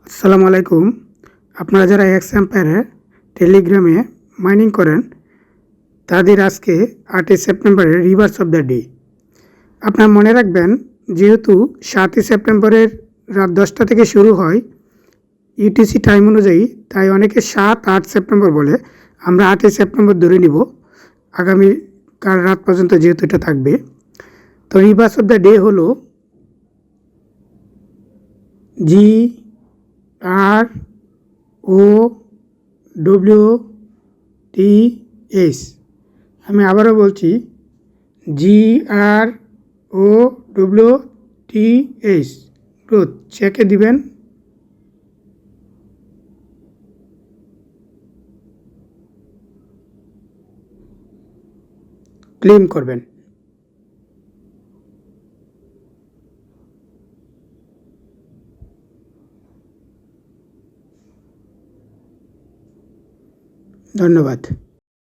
আসসালামু আলাইকুম। আপনারা যারা এক্স এম্পায়ারে টেলিগ্রামে মাইনিং করেন তাদের আজকে 8ই সেপ্টেম্বরের রিভার্স অফ দ্য ডে। আপনারা মনে রাখবেন, যেহেতু 7ই সেপ্টেম্বরের রাত 10টা থেকে শুরু হয় ইউটিসি টাইম অনুযায়ী, তাই অনেকে 7-8 সেপ্টেম্বর বলে। আমরা 8ই সেপ্টেম্বর ধরে নিব, আগামীকাল রাত পর্যন্ত যেহেতু এটা থাকবে। তো রিভার্স অফ দ্য ডে হলো GROWTH। আমি আবারও বলছি, GROWTH গ্রোথ। চেকে দিবেন, ক্লেম করবেন। ধন্যবাদ।